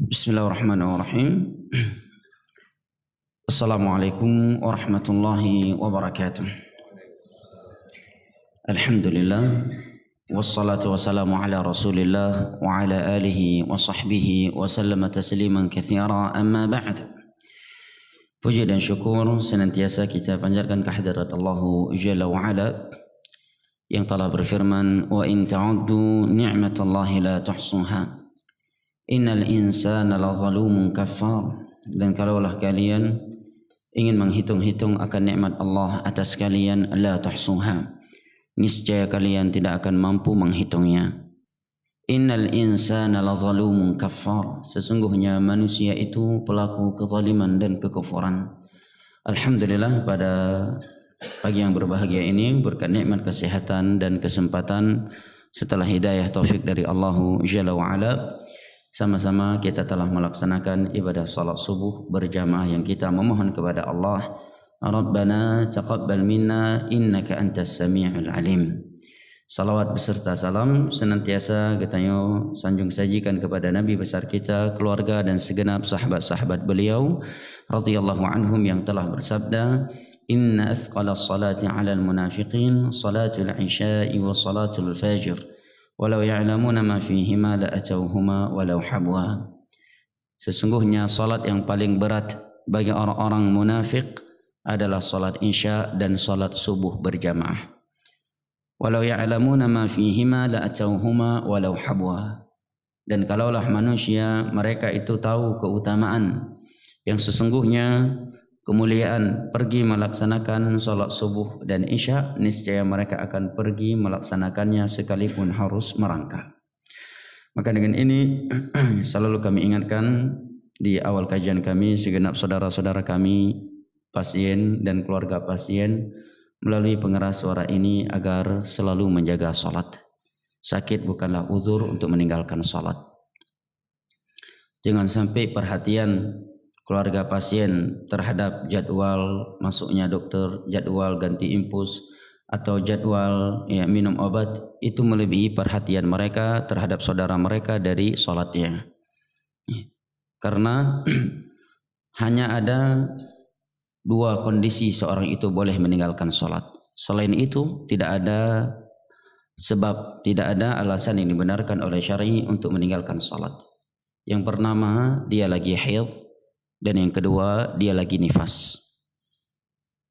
Bismillahirrahmanirrahim. Assalamualaikum warahmatullahi wabarakatuh. Alhamdulillah wassalatu wassalamu ala Rasulillah wa ala alihi wa sahbihi wa sallama tasliman katsira, amma ba'd. Puji dan syukur senantiasa kita panjatkan kehadirat Allah Jalla wa Ala yang telah berfirman, wa in ta'uddu ni'matallahi la tuhsuha innal insana la zalumun kafar. Dan kalaulah kalian ingin menghitung-hitung akan nikmat Allah atas kalian, la tuhsuha, niscaya kalian tidak akan mampu menghitungnya. Innal insana la zalumun kafar, sesungguhnya manusia itu pelaku kezaliman dan kekufuran. Alhamdulillah, pada pagi yang berbahagia ini berkat nikmat kesehatan dan kesempatan setelah hidayah taufik dari Allah Jalla wa Ala, sama-sama kita telah melaksanakan ibadah salat subuh berjamaah yang kita memohon kepada Allah, Rabbana taqabbal minna innaka antas sami'ul alim. Salawat beserta salam senantiasa kita sanjung sajikan kepada Nabi besar kita, keluarga dan segenap sahabat-sahabat beliau radhiyallahu anhum yang telah bersabda, inna athqala salati 'alal munafiqin salatul isya'i wa salatul fajr walau ya'lamuna ma fihima la atauhuma walau habwa. Sesungguhnya salat yang paling berat bagi orang-orang munafik adalah salat isya dan salat subuh berjamaah. Walau ya'lamuna ma fihima la atauhuma walau habwa. Dan kalaulah manusia mereka itu tahu keutamaan yang sesungguhnya, kemuliaan pergi melaksanakan salat subuh dan isya, niscaya mereka akan pergi melaksanakannya sekalipun harus merangkak. Maka dengan ini selalu kami ingatkan di awal kajian kami segenap saudara-saudara kami pasien dan keluarga pasien melalui pengeras suara ini agar selalu menjaga salat. Sakit bukanlah uzur untuk meninggalkan salat. Jangan sampai perhatian keluarga pasien terhadap jadwal masuknya dokter, jadwal ganti infus, atau jadwal minum obat itu melebihi perhatian mereka terhadap saudara mereka dari salatnya. Karena hanya ada dua kondisi seorang itu boleh meninggalkan salat. Selain itu tidak ada sebab, tidak ada alasan yang dibenarkan oleh syar'i untuk meninggalkan salat. Yang pertama, dia lagi haid, dan yang kedua dia lagi nifas.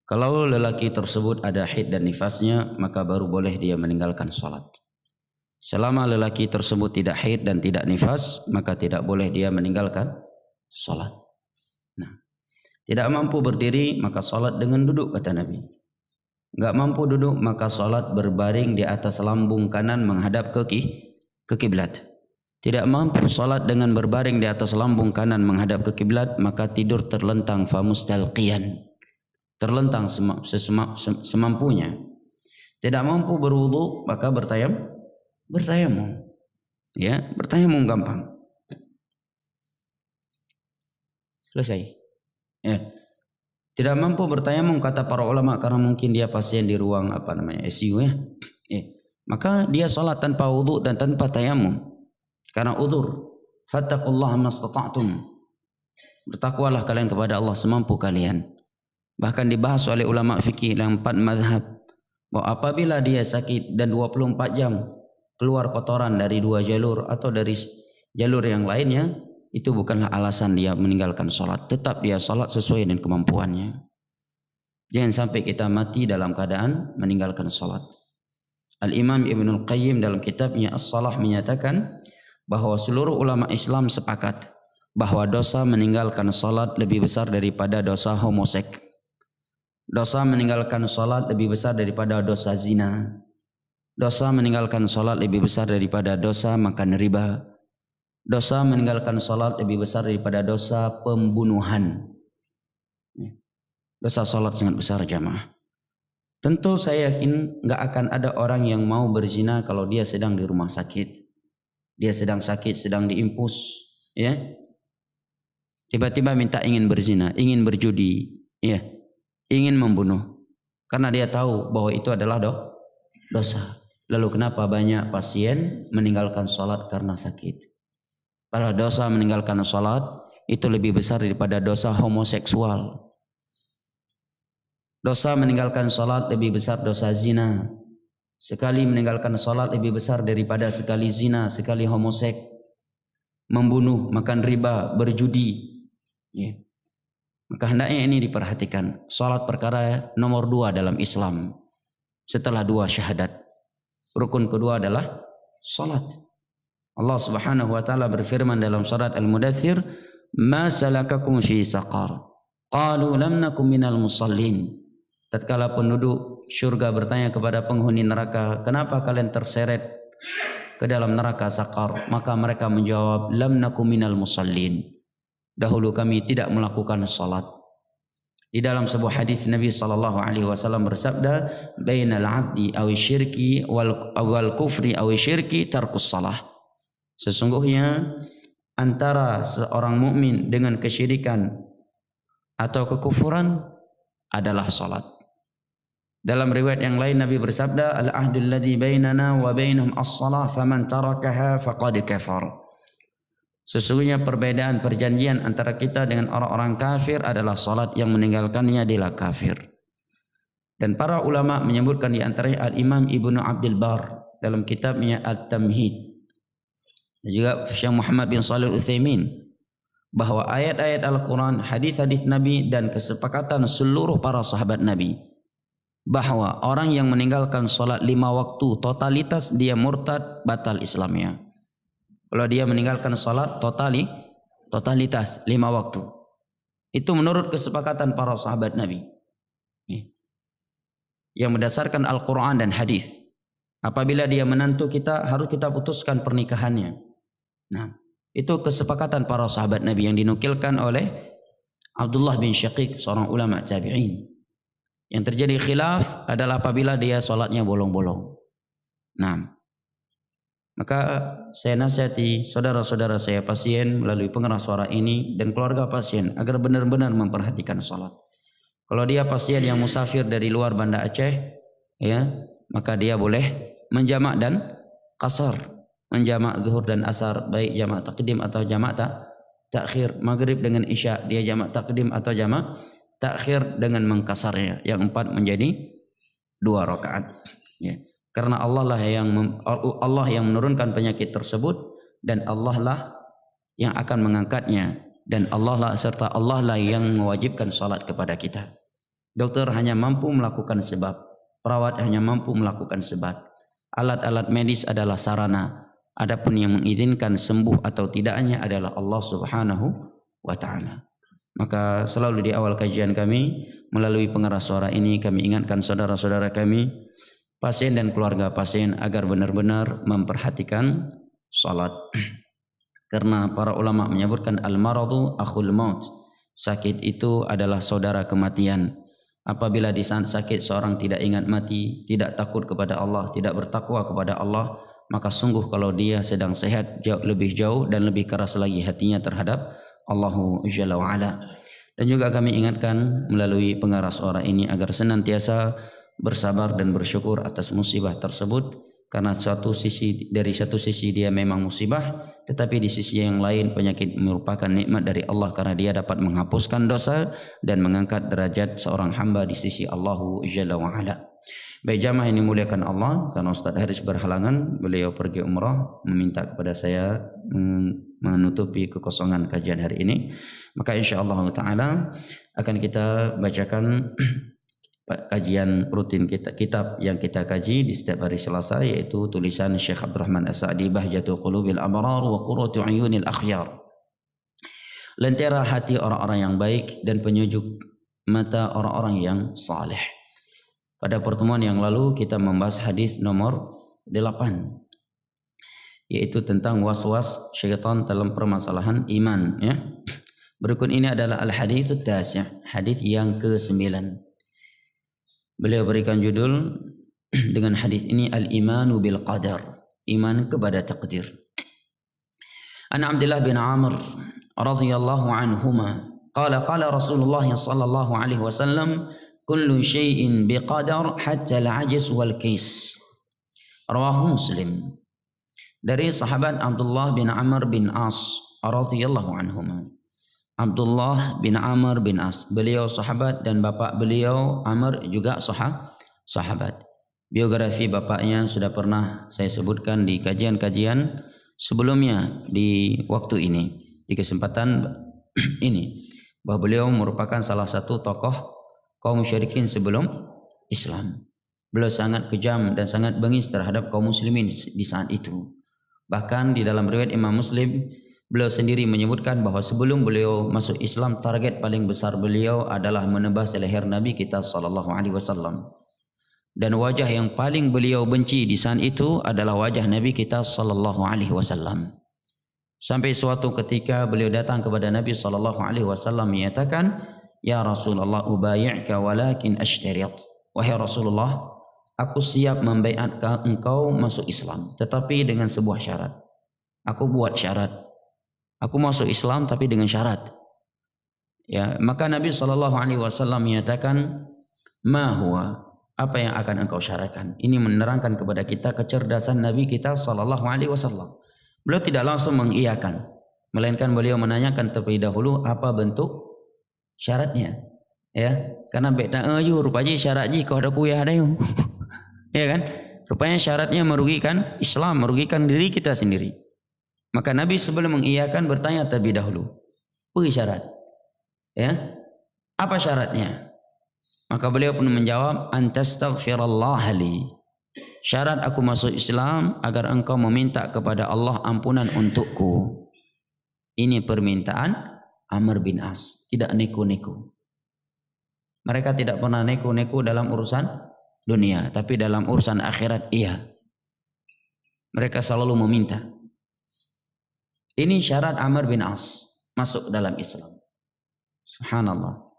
Kalau lelaki tersebut ada haid dan nifasnya, maka baru boleh dia meninggalkan salat. Selama lelaki tersebut tidak haid dan tidak nifas, maka tidak boleh dia meninggalkan salat. Nah, tidak mampu berdiri maka salat dengan duduk, kata Nabi. Enggak mampu duduk maka salat berbaring di atas lambung kanan menghadap ke kiblat. Tidak mampu salat dengan berbaring di atas lambung kanan menghadap ke kiblat, maka tidur terlentang famustalqiyan, terlentang semampunya. Tidak mampu berwudu maka bertayamum. Ya, bertayamum gampang. Selesai. Ya. Tidak mampu bertayamum kata para ulama karena mungkin dia pasien di ruang ICU ya. Maka dia salat tanpa wudu dan tanpa tayamum. Karena uzur. Fattaqullaha mastata'tum. Bertakwalah kalian kepada Allah semampu kalian. Bahkan dibahas oleh ulama fikih yang 4 mazhab bahwa apabila dia sakit dan 24 jam keluar kotoran dari 2 jalur atau dari jalur yang lainnya, itu bukanlah alasan dia meninggalkan salat. Tetap dia salat sesuai dengan kemampuannya. Jangan sampai kita mati dalam keadaan meninggalkan salat. Al-Imam Ibnul Qayyim dalam kitabnya As-Salah menyatakan bahwa seluruh ulama Islam sepakat bahwa dosa meninggalkan salat lebih besar daripada dosa homoseks. Dosa meninggalkan salat lebih besar daripada dosa zina. Dosa meninggalkan salat lebih besar daripada dosa makan riba. Dosa meninggalkan salat lebih besar daripada dosa pembunuhan. Dosa salat sangat besar, jamaah. Tentu saya yakin nggak akan ada orang yang mau berzina kalau dia sedang di rumah sakit. Dia sedang sakit, sedang diinfus, ya. Tiba-tiba minta ingin berzina, ingin berjudi, ya, ingin membunuh. Karena dia tahu bahwa itu adalah dosa. Lalu kenapa banyak pasien meninggalkan sholat karena sakit? Padahal dosa meninggalkan salat itu lebih besar daripada dosa homoseksual. Dosa meninggalkan salat lebih besar dosa zina. Sekali meninggalkan salat lebih besar daripada sekali zina, sekali homoseks, membunuh, makan riba, berjudi. Ya. Maka hendaknya ini diperhatikan. Salat perkara nomor 2 dalam Islam. Setelah 2 syahadat. Rukun kedua adalah salat. Allah Subhanahu wa taala berfirman dalam surat Al-Mudaththir, "Ma salakakum fi saqar?" Qalu lam nakum minal musallin. Tatkala penduduk syurga bertanya kepada penghuni neraka, "Kenapa kalian terseret ke dalam neraka saqar?" Maka mereka menjawab, "Lam nakum minal musallin." Dahulu kami tidak melakukan salat. Di dalam sebuah hadis Nabi sallallahu alaihi wasallam bersabda, "Bainal 'abdi aw syirki wal kufri aw syirki tarkus salah." Sesungguhnya antara seorang mukmin dengan kesyirikan atau kekufuran adalah salat. Dalam riwayat yang lain Nabi bersabda, "Al-ahdul ladzi bainana wa bainahum as-shalah faman tarakaha faqad kafar." Sesungguhnya perbedaan perjanjian antara kita dengan orang-orang kafir adalah salat, yang meninggalkannya adalah kafir. Dan para ulama menyebutkan di antaranya Al-Imam Ibnu Abdul Bar dalam kitabnya At-Tamhid, dan juga Syekh Muhammad bin Shalih Al-Utsaimin, bahwa ayat-ayat Al-Quran, hadis-hadis Nabi, dan kesepakatan seluruh para sahabat Nabi bahwa orang yang meninggalkan salat 5 waktu totalitas dia murtad, batal Islamnya. Kalau dia meninggalkan salat totalitas 5 waktu, itu menurut kesepakatan para sahabat Nabi yang berdasarkan Al-Quran dan hadis. Apabila dia menantu kita, harus kita putuskan pernikahannya. Nah, itu kesepakatan para sahabat Nabi yang dinukilkan oleh Abdullah bin Syaqiq, seorang ulama tabi'in. Yang terjadi khilaf adalah apabila dia sholatnya bolong-bolong. Nah, maka saya nasihati saudara-saudara saya pasien melalui pengeras suara ini dan keluarga pasien agar benar-benar memperhatikan sholat. Kalau dia pasien yang musafir dari luar Banda Aceh, ya, maka dia boleh menjamak dan qasar. Menjamak zuhur dan asar, baik jamak takdim atau jamak takhir. Maghrib dengan isya dia jamak takdim atau jamak takhir dengan mengkasarnya, yang 4 menjadi 2 rakaat. Ya. Karena Allah yang menurunkan penyakit tersebut, dan Allah lah yang akan mengangkatnya, dan Allah lah yang mewajibkan salat kepada kita. Dokter hanya mampu melakukan sebab, perawat hanya mampu melakukan sebab, alat-alat medis adalah sarana. Adapun yang mengizinkan sembuh atau tidaknya adalah Allah Subhanahu wa taala. Maka selalu di awal kajian kami melalui pengeras suara ini kami ingatkan saudara-saudara kami, pasien dan keluarga pasien, agar benar-benar memperhatikan salat. Karena para ulama menyebutkan al-maradu akhul maut. Sakit itu adalah saudara kematian. Apabila di saat sakit seorang tidak ingat mati, tidak takut kepada Allah, tidak bertakwa kepada Allah, maka sungguh kalau dia sedang sehat lebih jauh dan lebih keras lagi hatinya terhadap Allahu Jalla wa'ala. Dan juga kami ingatkan melalui pengeras suara ini agar senantiasa bersabar dan bersyukur atas musibah tersebut, karena dari satu sisi dia memang musibah, tetapi di sisi yang lain penyakit merupakan nikmat dari Allah, karena dia dapat menghapuskan dosa dan mengangkat derajat seorang hamba di sisi Allahu Jalla wa'ala. Baik jamaah ini muliakan Allah, karena Ustaz Haris berhalangan, beliau pergi umrah, meminta kepada saya menutupi kekosongan kajian hari ini. Maka insyaallah taala akan kita bacakan kajian rutin kita, kitab yang kita kaji di setiap hari Selasa, yaitu tulisan Syekh Abdurrahman As-Sa'di, Bahjatul Qulubil Abrar wa Qurratu Uyunil Akhyar, lentera hati orang-orang yang baik dan penyejuk mata orang-orang yang saleh. Pada pertemuan yang lalu kita membahas hadis nomor 8, yaitu tentang was-was syaitan dalam permasalahan iman, ya. Berikut ini adalah al-hadits at-tasi', hadis yang ke-9. Beliau berikan judul dengan hadis ini al-imanu bil qadar, iman kepada takdir. An Abdullah bin Amr radhiyallahu anhuma qala qala Rasulullah sallallahu alaihi wasallam kullu syai'in biqadar hatta al-'ajz wal kis. Rawahu Muslim. dari sahabat Abdullah bin Amr bin As radhiyallahu anhuma. Abdullah bin Amr bin As, beliau sahabat dan bapak beliau Amr juga sahabat. Biografi bapaknya sudah pernah saya sebutkan di kajian-kajian sebelumnya di waktu ini, di kesempatan ini, bahwa beliau merupakan salah satu tokoh kaum musyrikin sebelum Islam. Beliau sangat kejam dan sangat bengis terhadap kaum muslimin di saat itu. Bahkan di dalam riwayat Imam Muslim, beliau sendiri menyebutkan bahwa sebelum beliau masuk Islam, target paling besar beliau adalah menebas leher Nabi kita sallallahu alaihi wasallam. Dan wajah yang paling beliau benci di saat itu adalah wajah Nabi kita sallallahu alaihi wasallam. Sampai suatu ketika beliau datang kepada Nabi sallallahu alaihi wasallam menyatakan, "Ya Rasulullah, ubayyuka walakin ashtarit." Wahai Rasulullah, aku siap membaiat engkau masuk Islam, tetapi dengan sebuah syarat. Aku buat syarat. Aku masuk Islam tapi dengan syarat. Ya, maka Nabi sallallahu alaihi wasallam menyatakan, "Ma huwa?" Apa yang akan engkau syaratkan? Ini menerangkan kepada kita kecerdasan Nabi kita sallallahu alaihi wasallam. Beliau tidak langsung mengiyakan, melainkan beliau menanyakan terlebih dahulu apa bentuk syaratnya. Ya, karena beda aja rupanya syaratnya kau ada kuya ada yo. Ya kan? Rupanya syaratnya merugikan Islam, merugikan diri kita sendiri. Maka Nabi sebelum mengiyakan bertanya terlebih dahulu, "Apa syarat?" Ya. Apa syaratnya? Maka beliau pun menjawab, "Antastaghfirullah li." Syarat aku masuk Islam agar engkau meminta kepada Allah ampunan untukku. Ini permintaan Amr bin As, tidak neko-neko. Mereka tidak pernah neko-neko dalam urusan dunia, tapi dalam urusan akhirat iya. Mereka selalu meminta. Ini syarat Amr bin As masuk dalam Islam. Subhanallah.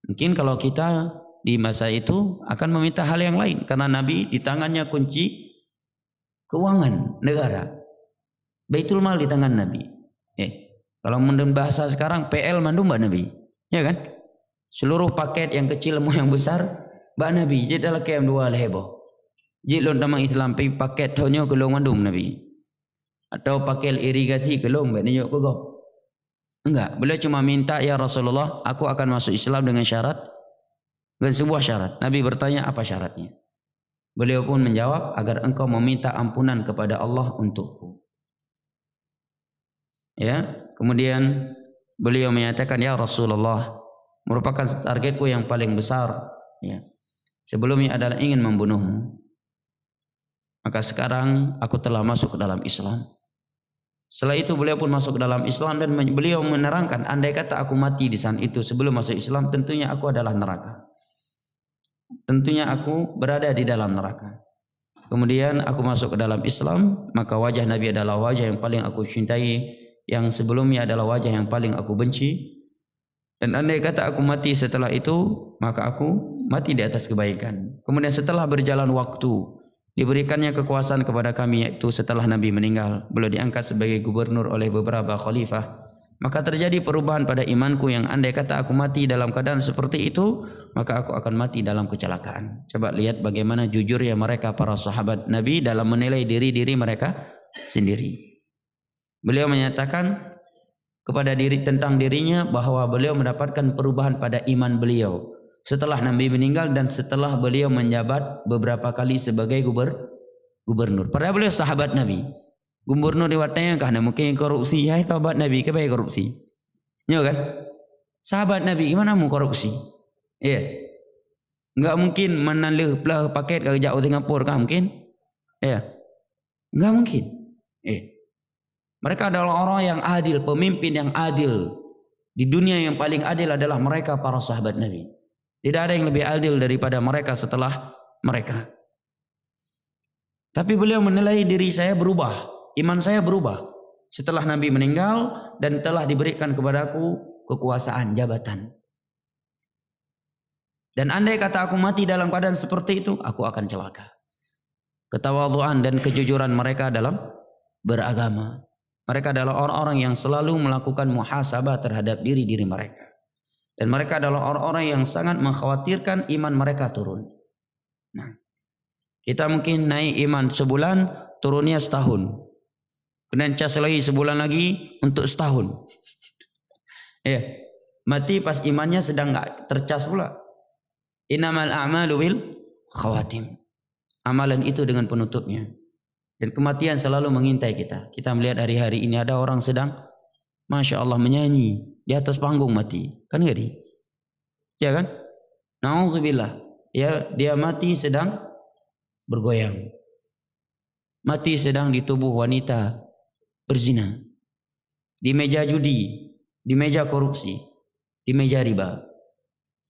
Mungkin kalau kita di masa itu akan meminta hal yang lain, karena Nabi di tangannya kunci keuangan negara. Baitul Mal di tangan Nabi. Kalau menurut bahasa sekarang PL mandum Mbak Nabi. Ya kan? Seluruh paket yang kecil mau yang besar Mbak Nabi. Jadi dalam kem dua heboh. Jadi lon tamang Islam pi paket tonyo kelong mandum Nabi. Atau paket irigasi kelong Mbak Nabi kogop. Enggak, beliau cuma minta, "Ya Rasulullah, aku akan masuk Islam dengan syarat." Dan sebuah syarat. Nabi bertanya, "Apa syaratnya?" Beliau pun menjawab, "Agar engkau meminta ampunan kepada Allah untukku." Ya, kemudian beliau menyatakan, "Ya Rasulullah, merupakan targetku yang paling besar. Ya, sebelumnya adalah ingin membunuhmu. Maka sekarang aku telah masuk ke dalam Islam." Setelah itu beliau pun masuk ke dalam Islam dan beliau menerangkan, andai kata aku mati di saat itu sebelum masuk Islam, tentunya aku adalah neraka. Tentunya aku berada di dalam neraka. Kemudian aku masuk ke dalam Islam, maka wajah Nabi adalah wajah yang paling aku cintai, yang sebelumnya adalah wajah yang paling aku benci. Dan andai kata aku mati setelah itu, maka aku mati di atas kebaikan. Kemudian setelah berjalan waktu, diberikannya kekuasaan kepada kami, yaitu setelah Nabi meninggal, beliau diangkat sebagai gubernur oleh beberapa khalifah. Maka terjadi perubahan pada imanku yang andai kata aku mati dalam keadaan seperti itu, maka aku akan mati dalam kecelakaan. Coba lihat bagaimana jujurnya mereka para sahabat Nabi dalam menilai diri-diri mereka sendiri. Beliau menyatakan kepada tentang dirinya bahwa beliau mendapatkan perubahan pada iman beliau setelah Nabi meninggal dan setelah beliau menjabat beberapa kali sebagai gubernur. Padahal beliau sahabat Nabi. Gubernur riwayatnya karena mungkin korupsi, ya sahabat Nabi kebaik korupsi. Ya kan? Sahabat Nabi gimana mau korupsi? Iya. Enggak mungkin menalih pelah paket ke jauh Singapura kan mungkin? Iya. Enggak mungkin. Mereka adalah orang yang adil, pemimpin yang adil. Di dunia yang paling adil adalah mereka para sahabat Nabi. Tidak ada yang lebih adil daripada mereka setelah mereka. Tapi beliau menilai diri saya berubah. Iman saya berubah setelah Nabi meninggal dan telah diberikan kepadaku kekuasaan, jabatan. Dan andai kata aku mati dalam keadaan seperti itu, aku akan celaka. Ketawadhuan dan kejujuran mereka dalam beragama. Mereka adalah orang-orang yang selalu melakukan muhasabah terhadap diri-diri mereka. Dan mereka adalah orang-orang yang sangat mengkhawatirkan iman mereka turun. Nah, kita mungkin naik iman sebulan, turunnya setahun. Kemudian cas lagi sebulan lagi untuk setahun. Ya, mati pas imannya sedang nggak tercas pula. Innamal a'malu bil khawatim. Amalan itu dengan penutupnya. Dan kematian selalu mengintai kita. Kita melihat hari-hari ini ada orang sedang, Masya Allah, menyanyi di atas panggung mati. Kan nggak di? Ya kan? Na'udzubillah. Ya, dia mati sedang bergoyang. Mati sedang di tubuh wanita berzina. Di meja judi, di meja korupsi, di meja riba.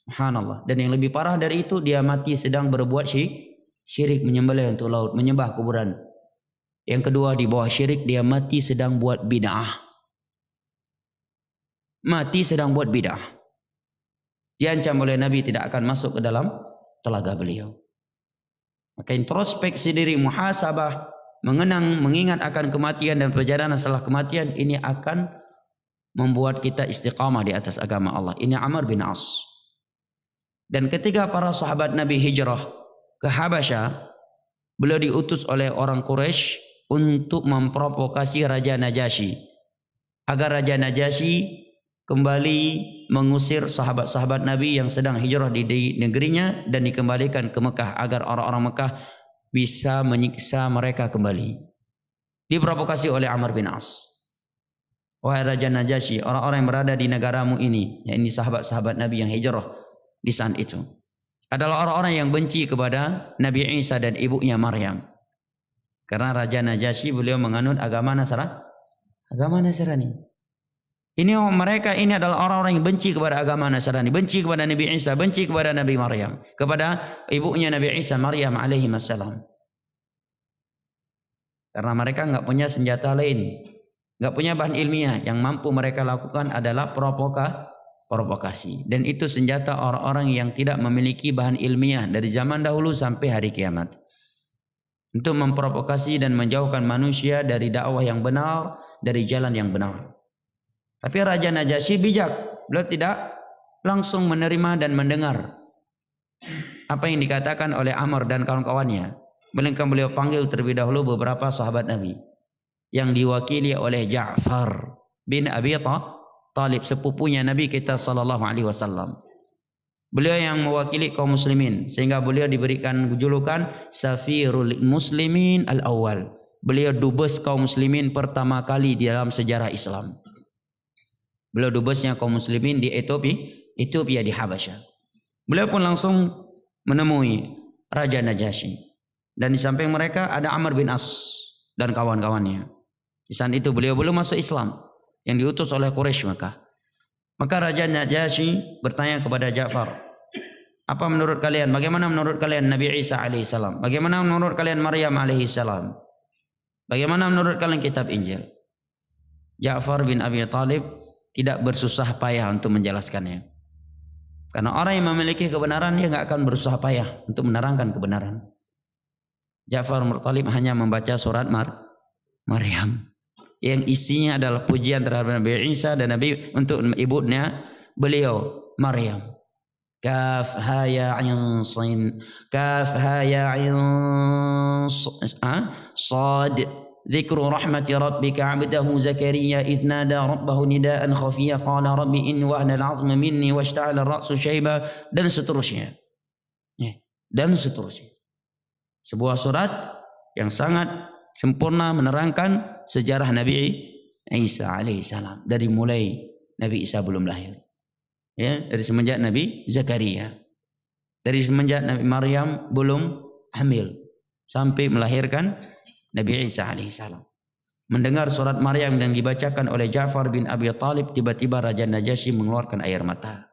Subhanallah. Dan yang lebih parah dari itu, dia mati sedang berbuat syirik, menyembelih untuk laut, menyembah kuburan. Yang kedua, di bawah syirik dia mati sedang buat bid'ah. Mati sedang buat bid'ah. Diancam oleh Nabi tidak akan masuk ke dalam telaga beliau. Maka introspeksi diri, muhasabah, mengingat akan kematian dan perjalanan setelah kematian, ini akan membuat kita istiqamah di atas agama Allah. Ini Amr bin As. Dan ketika para sahabat Nabi hijrah ke Habasyah, beliau diutus oleh orang Quraisy untuk memprovokasi Raja Najasyi, agar Raja Najasyi kembali mengusir sahabat-sahabat Nabi yang sedang hijrah di negerinya dan dikembalikan ke Mekah, agar orang-orang Mekah bisa menyiksa mereka kembali. Diprovokasi oleh Amr bin As. Wahai Raja Najasyi, orang-orang yang berada di negaramu ini, yakni sahabat-sahabat Nabi yang hijrah di saat itu, adalah orang-orang yang benci kepada Nabi Isa dan ibunya Maryam. Karena Raja Najasyi beliau menganut agama Nasrani. Mereka ini adalah orang-orang yang benci kepada agama Nasrani, benci kepada Nabi Isa, benci kepada Nabi Maryam, kepada ibunya Nabi Isa, Maryam alaihi wassalam. Karena mereka enggak punya senjata lain, enggak punya bahan ilmiah, yang mampu mereka lakukan adalah provokasi. Dan itu senjata orang-orang yang tidak memiliki bahan ilmiah dari zaman dahulu sampai hari kiamat. Untuk memprovokasi dan menjauhkan manusia dari dakwah yang benar, dari jalan yang benar. Tapi Raja Najasyi bijak, beliau tidak langsung menerima dan mendengar apa yang dikatakan oleh Amr dan kawan-kawannya. Melainkan beliau panggil terlebih dahulu beberapa sahabat Nabi yang diwakili oleh Ja'far bin Abi Talib, sepupunya Nabi kita sallallahu alaihi wasallam. Beliau yang mewakili kaum muslimin, sehingga beliau diberikan julukan Safirul Muslimin al-Awwal. Beliau dubes kaum muslimin pertama kali di dalam sejarah Islam. Beliau dubesnya kaum muslimin di Ethiopia di Habasyah. Beliau pun langsung menemui Raja Najasyi. Dan di samping mereka ada Amr bin As dan kawan-kawannya. Di saat itu beliau belum masuk Islam, yang diutus oleh Quraisy Mekah. Maka Raja Najasyi bertanya kepada Ja'far, apa menurut kalian? Bagaimana menurut kalian Nabi Isa alaihissalam? Bagaimana menurut kalian Maryam alaihissalam? Bagaimana menurut kalian kitab Injil? Ja'far bin Abi Talib tidak bersusah payah untuk menjelaskannya. Karena orang yang memiliki kebenaran, dia enggak akan bersusah payah untuk menerangkan kebenaran. Ja'far bin Abi Talib hanya membaca surat Maryam yang isinya adalah pujian terhadap Nabi Isa dan Nabi untuk ibunya beliau Maryam. Kaf ha ya ain sin, kaf ha ya ain sad. ذكر رحمة ربك عبده زكريا إذ نادى ربه نداء خفيا قال ربي إن وهن العظم مني واشتعل الرأس شيبا dan seterusnya. Dan seterusnya. Sebuah surat yang sangat sempurna menerangkan sejarah Nabi Isa alaihissalam dari mulai Nabi Isa belum lahir, ya, dari semenjak Nabi Zakaria, dari semenjak Nabi Maryam belum hamil sampai melahirkan Nabi Isa alaihissalam. Mendengar surat Maryam yang dibacakan oleh Ja'far bin Abi Talib, tiba-tiba Raja Najasyi mengeluarkan air mata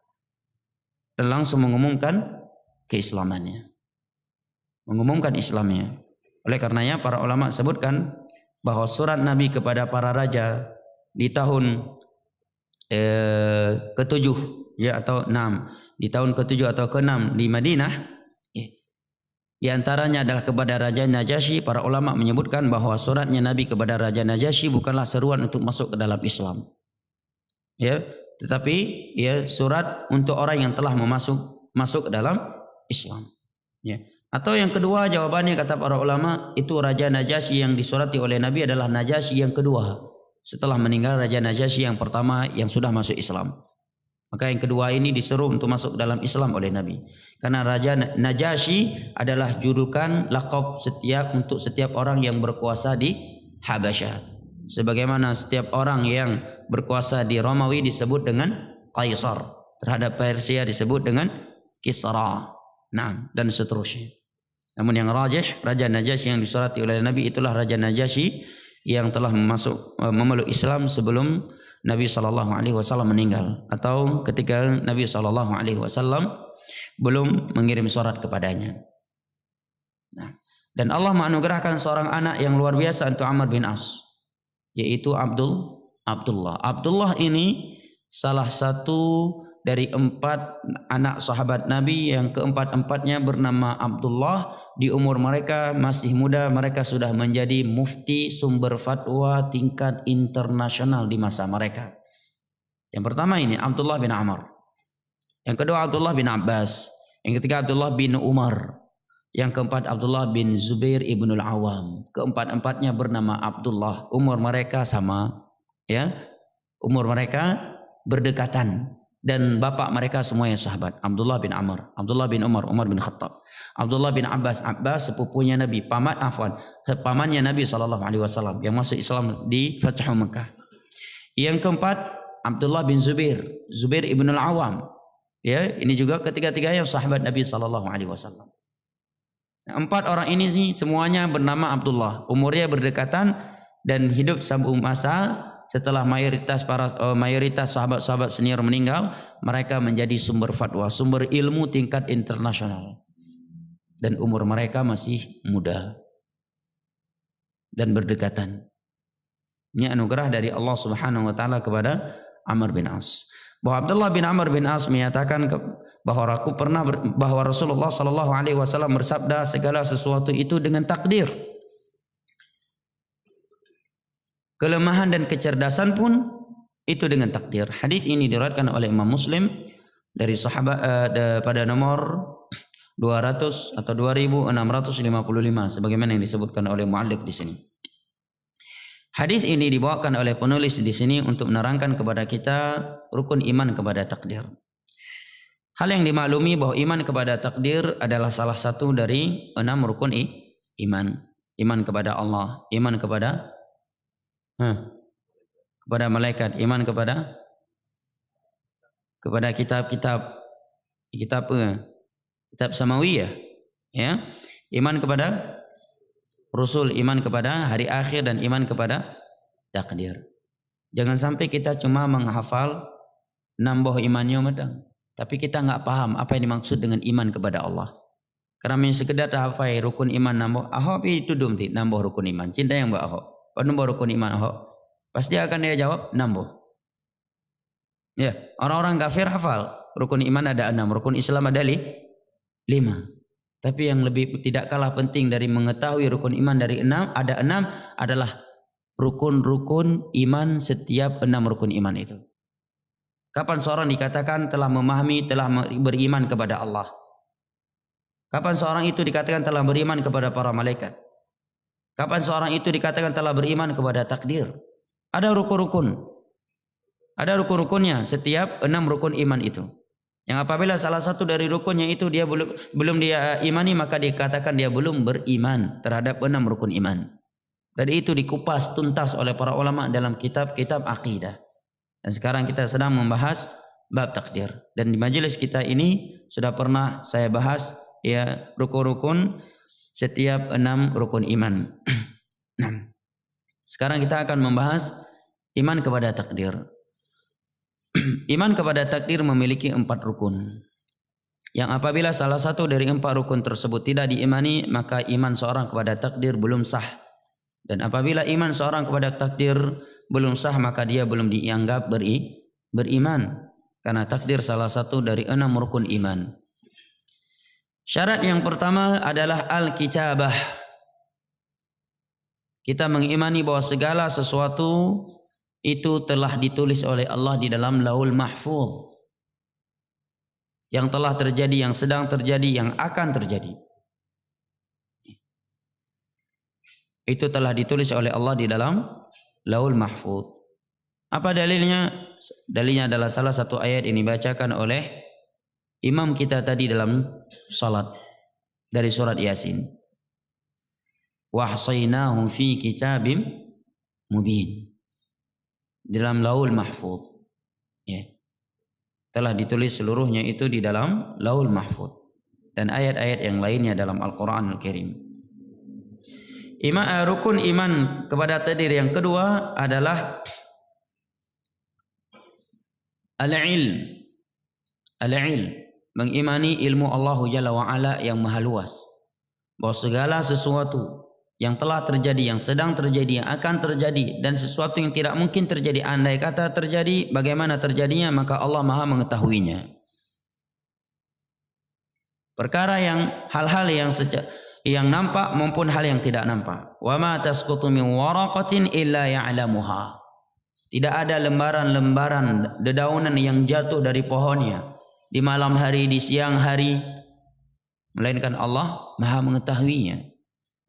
dan langsung mengumumkan keislamannya, mengumumkan Islamnya. Oleh karenanya para ulama sebutkan bahwa surat Nabi kepada para raja di tahun ke-7 ya atau 6, di tahun ke-7 atau ke-6 di Madinah, di antaranya adalah kepada Raja Najasyi. Para ulama menyebutkan bahwa suratnya Nabi kepada Raja Najasyi bukanlah seruan untuk masuk ke dalam Islam, ya, tetapi ya surat untuk orang yang telah masuk ke dalam Islam, ya. Atau yang kedua jawabannya kata para ulama itu Raja Najasyi yang disurati oleh Nabi adalah Najasyi yang kedua setelah meninggal Raja Najasyi yang pertama yang sudah masuk Islam. Maka yang kedua ini diseru untuk masuk dalam Islam oleh Nabi. Karena Raja Najasyi adalah julukan lakop untuk setiap orang yang berkuasa di Habasyah. Sebagaimana setiap orang yang berkuasa di Romawi disebut dengan Kaisar, terhadap Persia disebut dengan Kisra. Nah, dan seterusnya. Namun yang rajih Raja Najasyi yang disurati oleh Nabi itulah Raja Najasyi yang telah memeluk Islam sebelum Nabi SAW meninggal atau ketika Nabi SAW belum mengirim surat kepadanya. Nah, dan Allah menganugerahkan seorang anak yang luar biasa untuk Amr bin As, yaitu Abdullah. Abdullah ini salah satu dari 4 anak sahabat Nabi yang keempat-empatnya bernama Abdullah. Di umur mereka masih muda mereka sudah menjadi mufti sumber fatwa tingkat internasional di masa mereka. Yang pertama ini Abdullah bin Amr, yang kedua Abdullah bin Abbas, yang ketiga Abdullah bin Umar, yang keempat Abdullah bin Zubair ibnul Awam. Keempat-empatnya bernama Abdullah. Umur mereka sama, ya, umur mereka berdekatan. Dan bapak mereka semuanya sahabat. Abdullah bin Amr, Abdullah bin Umar, Umar bin Khattab, Abdullah bin Abbas, Abbas sepupunya Nabi, pamannya Nabi SAW yang masuk Islam di Fathu Mekah. Yang keempat Abdullah bin Zubair, Zubair ibnul Awam. Ya, ini juga ketiga-tiganya sahabat Nabi SAW. 4 orang ini sih semuanya bernama Abdullah. Umurnya berdekatan dan hidup sambung masa. Setelah mayoritas sahabat-sahabat senior meninggal, mereka menjadi sumber fatwa, sumber ilmu tingkat internasional. Dan umur mereka masih muda dan berdekatan. Ini anugerah dari Allah Subhanahu wa taala kepada Amr bin As. Bahwa Abdullah bin Amr bin As menyatakan bahwa Rasulullah sallallahu alaihi wasallam bersabda, segala sesuatu itu dengan takdir. Kelemahan dan kecerdasan pun itu dengan takdir. Hadis ini diriwayatkan oleh Imam Muslim dari sahabat pada nomor 200 atau 2655 sebagaimana yang disebutkan oleh muallif di sini. Hadis ini dibawakan oleh penulis di sini untuk menerangkan kepada kita rukun iman kepada takdir. Hal yang dimaklumi bahwa iman kepada takdir adalah salah satu dari 6 rukun iman. Iman kepada Allah, iman kepada malaikat, iman kepada kitab samawiyah, ya, iman kepada Rasul, iman kepada hari akhir dan iman kepada takdir. Jangan sampai kita cuma menghafal nambah imannya madang, tapi kita nggak paham apa yang dimaksud dengan iman kepada Allah. Karena sekedar hafal rukun iman nambah ahok itu dumti nambah rukun iman. Cinta yang mbak ahok. Nambah rukun iman ahok. Pasti akan dia jawab nambah. Ya, orang-orang kafir hafal rukun iman ada 6, rukun Islam ada 5. Tapi yang lebih tidak kalah penting dari mengetahui rukun iman dari 6 adalah rukun-rukun iman setiap 6 rukun iman itu. Kapan seorang dikatakan telah memahami, telah beriman kepada Allah? Kapan seorang itu dikatakan telah beriman kepada para malaikat? Kapan seorang itu dikatakan telah beriman kepada takdir? Ada rukun-rukun. Ada rukun-rukunnya setiap 6 rukun iman itu. Yang apabila salah satu dari rukunnya itu dia belum dia imani, maka dikatakan dia belum beriman terhadap 6 rukun iman. Dan itu dikupas tuntas oleh para ulama dalam kitab-kitab akidah. Dan sekarang kita sedang membahas bab takdir. Dan di majelis kita ini sudah pernah saya bahas ya rukun-rukun setiap 6 rukun iman. Sekarang kita akan membahas iman kepada takdir. Iman kepada takdir memiliki 4 rukun. Yang apabila salah satu dari 4 rukun tersebut tidak diimani, maka iman seorang kepada takdir belum sah. Dan apabila iman seorang kepada takdir belum sah, maka dia belum dianggap beriman. Karena takdir salah satu dari 6 rukun iman. Syarat yang pertama adalah al-kitabah. Kita mengimani bahwa segala sesuatu itu telah ditulis oleh Allah di dalam Lauhul Mahfuz. Yang telah terjadi, yang sedang terjadi, yang akan terjadi. itu telah ditulis oleh Allah di dalam Lauhul Mahfuz. Apa dalilnya? Dalilnya adalah salah satu ayat ini dibacakan oleh imam kita tadi dalam salat dari surat Yasin. Wahsainahu fi kitabim mubin. Dalam Lauhul Mahfuz. Ya. Telah ditulis seluruhnya itu di dalam Lauhul Mahfuz dan ayat-ayat yang lainnya dalam Al-Qur'anul Karim. Rukun iman kepada takdir yang kedua adalah al-ilm. Al-ilm, mengimani ilmu Allah Jalla wa Ala yang maha luas. Bahwa segala sesuatu yang telah terjadi, yang sedang terjadi, yang akan terjadi, dan sesuatu yang tidak mungkin terjadi, andai kata terjadi, bagaimana terjadinya, maka Allah maha mengetahuinya. Perkara yang hal-hal yang nampak maupun hal yang tidak nampak. Wa ma tasqutu min waraqatin illa ya'lamuha. Tidak ada lembaran-lembaran dedaunan yang jatuh dari pohonnya di malam hari, di siang hari, melainkan Allah maha mengetahuinya.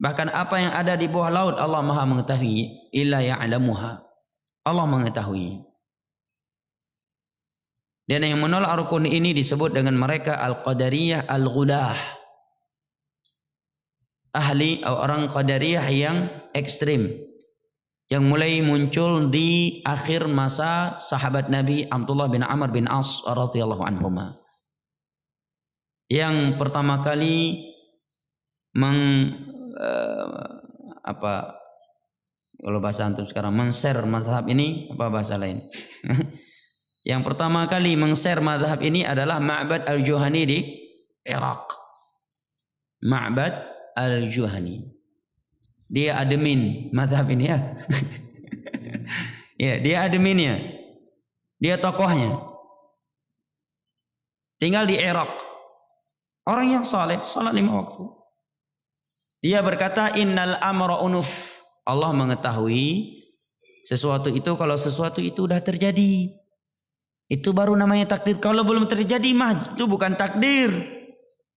Bahkan apa yang ada di bawah laut Allah maha mengetahui. Illa ya'lamuha. Allah mengetahui. Dan yang menolak rukun ini disebut dengan mereka al-qadariyah al-ghulah. Ahli orang qadariyah yang ekstrim, yang mulai muncul di akhir masa sahabat Nabi Abdullah bin Amr bin As radhiyallahu anhuma. Yang pertama kali kalau bahasa antum sekarang men-share mazhab ini, apa bahasa lain? Yang pertama kali men-share mazhab ini adalah Ma'bad al-Juhani di Irak. Ma'bad al-Juhani. Dia admin mazhab ini ya. Ya, dia adminnya. Dia tokohnya. Tinggal di Irak. Orang yang saleh, salat 5 waktu. Dia berkata innal amra unuf. Allah mengetahui sesuatu itu kalau sesuatu itu sudah terjadi. Itu baru namanya takdir. Kalau belum terjadi mah itu bukan takdir.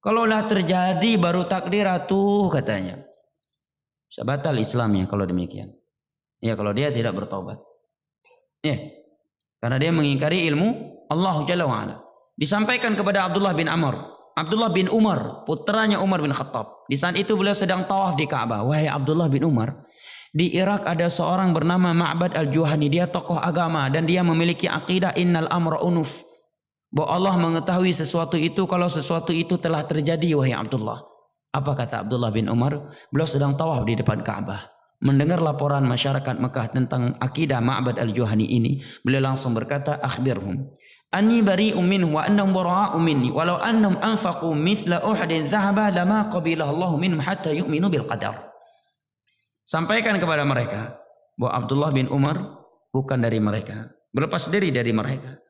Kalau sudah terjadi baru takdir atuh katanya. Bisa batal Islamnya kalau demikian. Ya kalau dia tidak bertobat. Ya. Karena dia mengingkari ilmu Allah Jalla wa Ala. Disampaikan kepada Abdullah bin Amr. Abdullah bin Umar, putranya Umar bin Khattab. Di saat itu beliau sedang tawaf di Ka'bah. Wahai Abdullah bin Umar, di Irak ada seorang bernama Ma'bad al-Juhani. Dia tokoh agama dan dia memiliki akidah innal amra unuf. Bahwa Allah mengetahui sesuatu itu kalau sesuatu itu telah terjadi, wahai Abdullah. Apa kata Abdullah bin Umar? Beliau sedang tawaf di depan Ka'bah. Mendengar laporan masyarakat Mekah tentang akidah Ma'bad al-Juhani ini, beliau langsung berkata, akhbirhum anni bari'un minhu wa annahum bara'u minni walau annahum anfaqu mithla uhadin dhahaba lama qabilahu Allah minhum hatta yu'minu bil qadar. Sampaikan kepada mereka bahwa Abdullah bin Umar bukan dari mereka, berlepas diri dari mereka.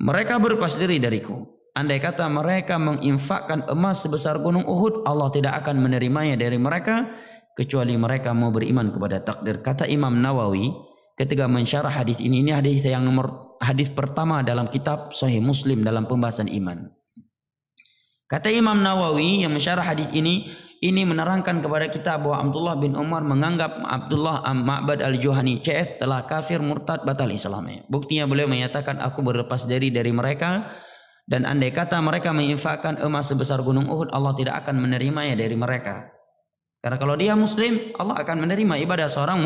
Mereka berlepas diri dariku. Andai kata mereka menginfakkan emas sebesar gunung Uhud, Allah tidak akan menerimanya dari mereka kecuali mereka mau beriman kepada takdir. Kata Imam Nawawi ketika mensyarah hadis ini hadis yang hadis pertama dalam kitab Sahih Muslim dalam pembahasan iman. Kata Imam Nawawi yang mensyarah hadis ini menerangkan kepada kita bahwa Abdullah bin Umar menganggap Abdullah Ma'bad al-Juhani CS telah kafir murtad batal Islamnya. Buktinya beliau menyatakan aku berlepas diri dari mereka dan andai kata mereka menginfakkan emas sebesar gunung Uhud Allah tidak akan menerimanya dari mereka. Karena kalau dia muslim, Allah akan menerima ibadah seorang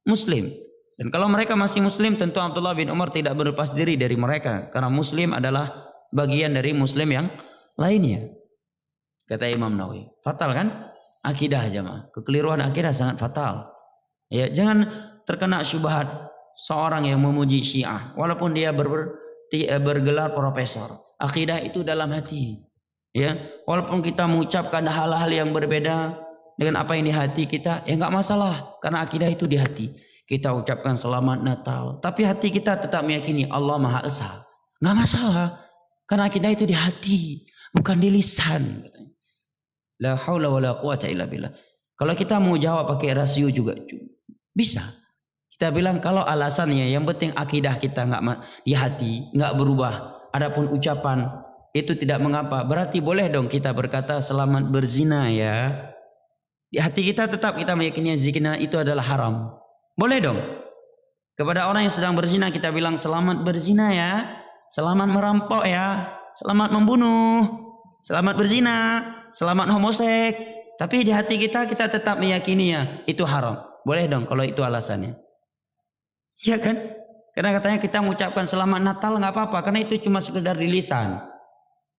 muslim. Dan kalau mereka masih muslim, tentu Abdullah bin Umar tidak berlepas diri dari mereka. Karena muslim adalah bagian dari muslim yang lainnya. Kata Imam Nawawi. Fatal kan? Akidah jemaah. Kekeliruan akidah sangat fatal. Ya, jangan terkena syubhat seorang yang memuji Syiah. Walaupun dia bergelar profesor. Akidah itu dalam hati. Ya, walaupun kita mengucapkan hal-hal yang berbeda dengan apa yang di hati kita, ya nggak masalah karena akidah itu di hati. Kita ucapkan selamat Natal, tapi hati kita tetap meyakini Allah Maha Esa. Nggak masalah karena akidah itu di hati, bukan di lisan. La haula wala quwata illa billah. Kalau kita mau jawab pakai rasio juga bisa. Kita bilang kalau alasannya yang penting akidah kita nggak di hati, nggak berubah. Adapun ucapan itu tidak mengapa. Berarti boleh dong kita berkata selamat berzina ya. Di hati kita tetap kita meyakini zina itu adalah haram. Boleh dong. Kepada orang yang sedang berzina kita bilang selamat berzina ya, selamat merampok ya, selamat membunuh, selamat berzina, selamat homoseks. Tapi di hati kita tetap meyakininya itu haram. Boleh dong kalau itu alasannya. Iya kan? Karena katanya kita mengucapkan selamat Natal nggak apa-apa karena itu cuma sekedar di lisan.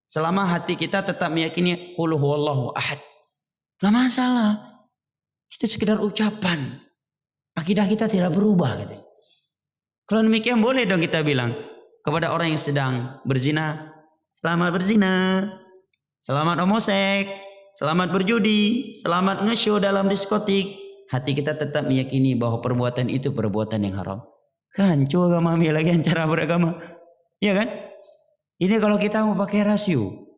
Selama hati kita tetap meyakini qul huwallahu ahad. Nggak masalah. Itu sekedar ucapan. Akidah kita tidak berubah gitu. Kalau demikian boleh dong kita bilang kepada orang yang sedang berzina, selamat berzina, selamat homoseks, selamat berjudi, selamat nge-show dalam diskotik. Hati kita tetap meyakini bahwa perbuatan itu perbuatan yang haram. Kancu agama ambil lagi yang cara beragama. Iya kan? Ini kalau kita mau pakai rasio.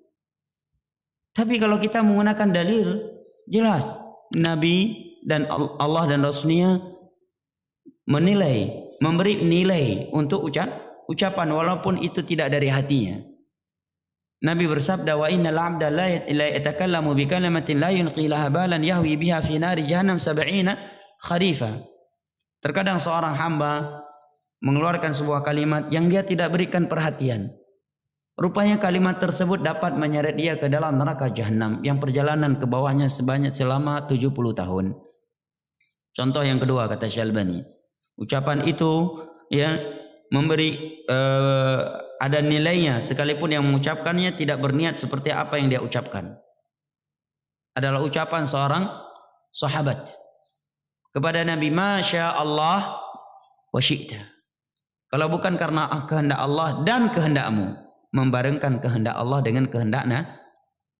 Tapi kalau kita menggunakan dalil, jelas Nabi dan Allah dan Rasulnya menilai, memberi nilai untuk ucapan walaupun itu tidak dari hatinya. Nabi bersabda, wa innal 'abda la yatakallamu bi kalimatin la yulqi laha balan yahwi biha fi nari jahannam 70 kharifa. Terkadang seorang hamba mengeluarkan sebuah kalimat yang dia tidak berikan perhatian. Rupanya kalimat tersebut dapat menyeret dia ke dalam neraka jahanam yang perjalanan ke bawahnya selama 70 tahun. Contoh yang kedua kata Syalbani, ucapan itu ya memberi ada nilainya sekalipun yang mengucapkannya tidak berniat seperti apa yang dia ucapkan. Adalah ucapan seorang sahabat kepada Nabi, Masya Allah wa syi'ta. Kalau bukan karena kehendak Allah dan kehendakmu, membarengkan kehendak Allah dengan kehendak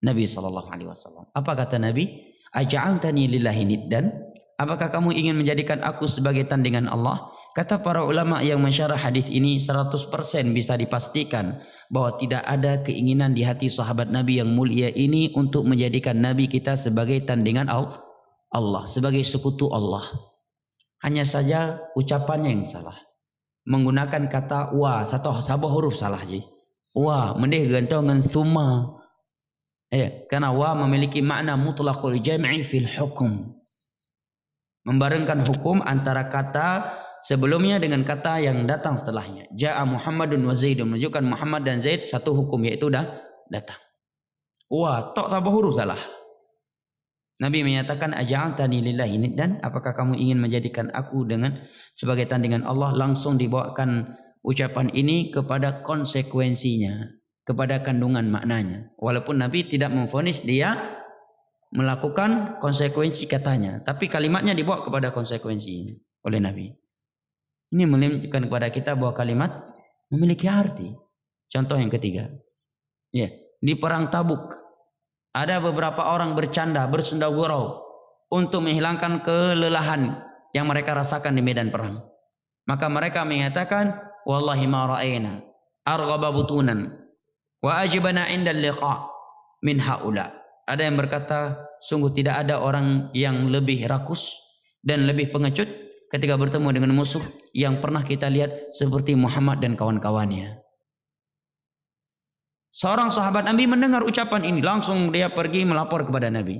Nabi SAW. Apa kata Nabi? Aja'altani lillahi niddan. Apakah kamu ingin menjadikan aku sebagai tandingan Allah? Kata para ulama yang mensyarah hadis ini 100% bisa dipastikan bahwa tidak ada keinginan di hati sahabat Nabi yang mulia ini untuk menjadikan Nabi kita sebagai tandingan Allah, sebagai sekutu Allah. Hanya saja ucapannya yang salah. Menggunakan kata wa, satu huruf salah je. Wa mendih gantongan summa. Karena wa memiliki makna mutlaqul jam'i fil hukum. Membarengkan hukum antara kata sebelumnya dengan kata yang datang setelahnya. Ja'a Muhammadun wa Zaidun, menunjukkan Muhammad dan Zaid satu hukum yaitu dah datang. Wa tok tambah huruf salah. Nabi menyatakan aja'altani lillahi niddan, apakah kamu ingin menjadikan aku dengan sebagai tandingan Allah? Langsung dibawakan ucapan ini kepada konsekuensinya, kepada kandungan maknanya. Walaupun Nabi tidak memvonis dia melakukan konsekuensi katanya, tapi kalimatnya dibawa kepada konsekuensi oleh Nabi. Ini menunjukkan kepada kita bahwa kalimat memiliki arti. Contoh yang ketiga, di perang Tabuk ada beberapa orang bercanda, bersunda gurau untuk menghilangkan kelelahan yang mereka rasakan di medan perang. Maka mereka menyatakan, wallahi ma ra'ayna arghaba butunan wa ajibana 'inda liqa min haula. Ada yang berkata, sungguh tidak ada orang yang lebih rakus dan lebih pengecut ketika bertemu dengan musuh yang pernah kita lihat seperti Muhammad dan kawan-kawannya. Seorang sahabat Nabi mendengar ucapan ini, langsung dia pergi melapor kepada Nabi.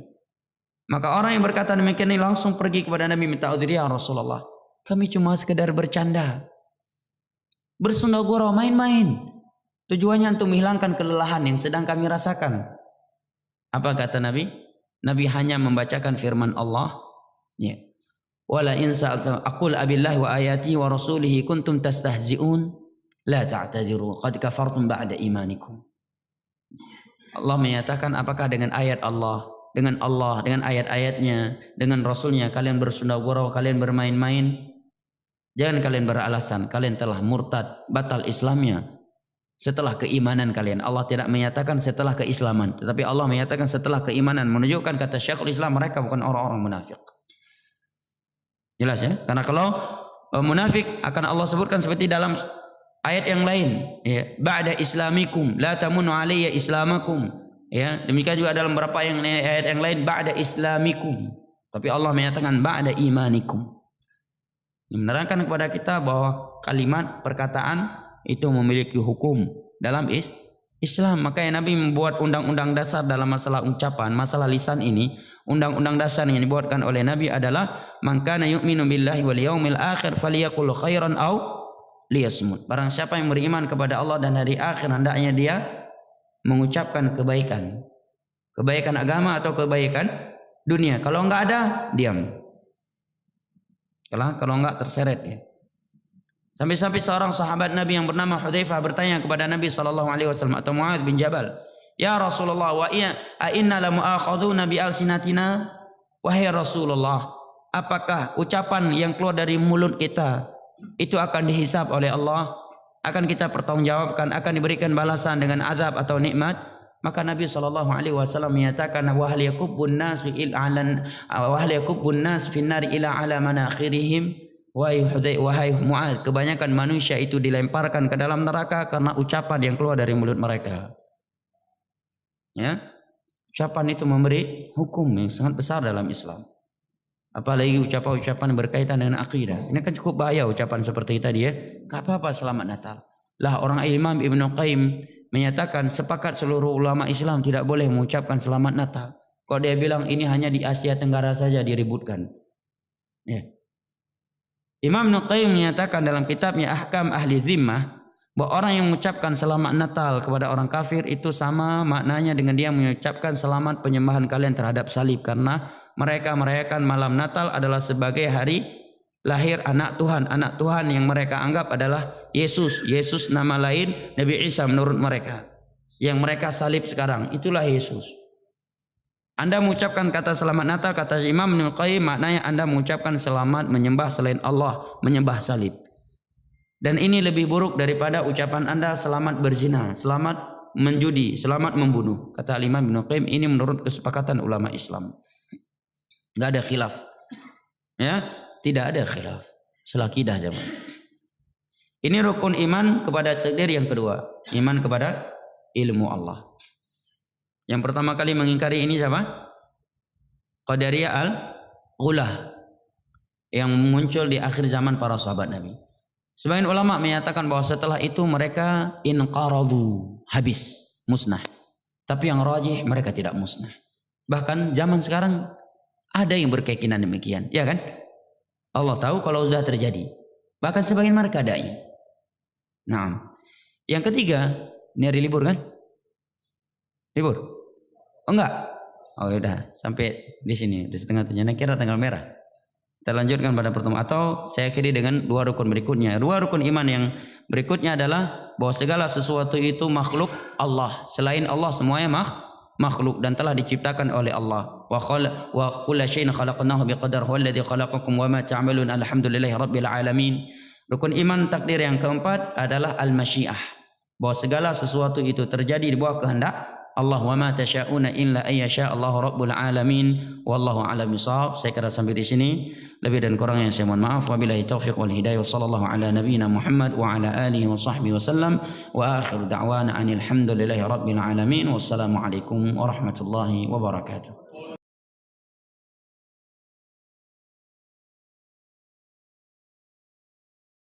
Maka orang yang berkata demikian ini langsung pergi kepada Nabi minta udhur, ya Rasulullah, kami cuma sekedar bercanda, bersunda gurau, main-main. Tujuannya untuk menghilangkan kelelahan yang sedang kami rasakan. Apa kata Nabi? Nabi hanya membacakan firman Allah, wala in sa'altum aqul abillahi wa ayatihi wa rasulihi kuntum tastahzi'un la ta'tadiru qad kafartum ba'da imanikum. Allah menyatakan, apakah dengan ayat Allah, dengan ayat-ayatnya, dengan Rasulnya kalian bersunda gurau, kalian bermain-main? Jangan kalian beralasan kalian telah murtad, batal Islamnya setelah keimanan kalian. Allah tidak menyatakan setelah keislaman, tetapi Allah menyatakan setelah keimanan, menunjukkan kata Syekhul Islam mereka bukan orang-orang munafik. Jelas ya? Karena kalau munafik akan Allah sebutkan seperti dalam ayat yang lain, ba'da islamikum la tamunnu alayya islamakum. Demikian juga dalam beberapa ayat yang lain ba'da islamikum. Tapi Allah menyatakan ba'da imanikum. Menerangkan kepada kita bahwa kalimat perkataan itu memiliki hukum dalam Islam. Makanya Nabi membuat undang-undang dasar dalam masalah ucapan, masalah lisan ini. Undang-undang dasar yang dibuatkan oleh Nabi adalah man kana yu'minu billahi wal yaumil akhir falyaqul khairan aw liyasmut. Barang siapa yang beriman kepada Allah dan hari akhir, hendaknya dia mengucapkan kebaikan. Kebaikan agama atau kebaikan dunia. Kalau enggak ada, diam. Kalau enggak terseret ya. Sampai-sampai seorang sahabat Nabi yang bernama Hudzaifah bertanya kepada Nabi SAW atau Muadz bin Jabal, "Ya Rasulullah, wa inna la mu'akhadzuna bi alsinatina?" Wahai Rasulullah, apakah ucapan yang keluar dari mulut kita itu akan dihisab oleh Allah? Akan kita pertanggungjawabkan, akan diberikan balasan dengan azab atau nikmat? Maka Nabi SAW menyatakan, wa hal yakubbun nas fin nar ila ala manakhirihim. Wahai Mu'adz, kebanyakan manusia itu dilemparkan ke dalam neraka karena ucapan yang keluar dari mulut mereka. Ya, ucapan itu memberi hukum yang sangat besar dalam Islam. Apalagi ucapan-ucapan berkaitan dengan akidah. Ini kan cukup bahaya ucapan seperti tadi ya. Gak apa-apa selamat Natal. Lah orang Imam Ibnu Qayyim menyatakan sepakat seluruh ulama Islam tidak boleh mengucapkan selamat Natal. Kalau dia bilang ini hanya di Asia Tenggara saja diributkan. Ya. Imam Ibnu Qayyim menyatakan dalam kitabnya Ahkam Ahli Zimmah bahwa orang yang mengucapkan selamat Natal kepada orang kafir itu sama maknanya dengan dia mengucapkan selamat penyembahan kalian terhadap salib, karena mereka merayakan malam Natal adalah sebagai hari lahir anak Tuhan yang mereka anggap adalah Yesus. Yesus nama lain Nabi Isa menurut mereka. Yang mereka salib sekarang itulah Yesus. Anda mengucapkan kata selamat Natal, kata Imam Ibnu Qayyim, maknanya Anda mengucapkan selamat menyembah selain Allah, menyembah salib. Dan ini lebih buruk daripada ucapan Anda selamat berzina, selamat menjudi, selamat membunuh. Kata Imam Ibnu Qayyim, ini menurut kesepakatan ulama Islam. Enggak ada khilaf. Ya, tidak ada khilaf. Selakidah jemaah. Ini rukun iman kepada takdir yang kedua, iman kepada ilmu Allah. Yang pertama kali mengingkari ini siapa? Qadariyah al-Ghulah yang muncul di akhir zaman para sahabat Nabi. Sebagian ulama menyatakan bahwa setelah itu mereka inqaradu, habis, musnah. Tapi yang rajih mereka tidak musnah. Bahkan zaman sekarang ada yang berkeyakinan demikian, ya kan? Allah tahu kalau sudah terjadi. Bahkan sebagian mereka dai. Nah, yang ketiga, ini hari libur kan? Libur? Oh enggak? Oh udah sampai di sini di setengah tujuh. Kira tanggal merah. Kita lanjutkan pada pertemuan atau saya akhiri dengan dua rukun berikutnya. Dua rukun iman yang berikutnya adalah bahwa segala sesuatu itu makhluk Allah. Selain Allah semuanya makhluk dan telah diciptakan oleh Allah. Wa kullu syai'in khalaqnahu biqadar. Huwallazi khalaqakum wa ma ta'malun. Alhamdulillahi rabbil alamin. Rukun iman takdir yang keempat adalah al-masyiah. Bahwa segala sesuatu itu terjadi di bawah kehendak Allah. Wa ma tasyauna illa ayyasha Allahu rabbul alamin. Wallahu a'lam bishawab. Saya kira sampai di sini. Lebih dan kurangnya saya mohon maaf. Wabillahi taufiq wal hidayah. Wassallallahu ala nabiyyina Muhammad wa ala alihi wa sahbihi wasallam. Wa akhiru da'wana anil hamdulillahi rabbil alamin. Wassalamu alaikum warahmatullahi wabarakatuh.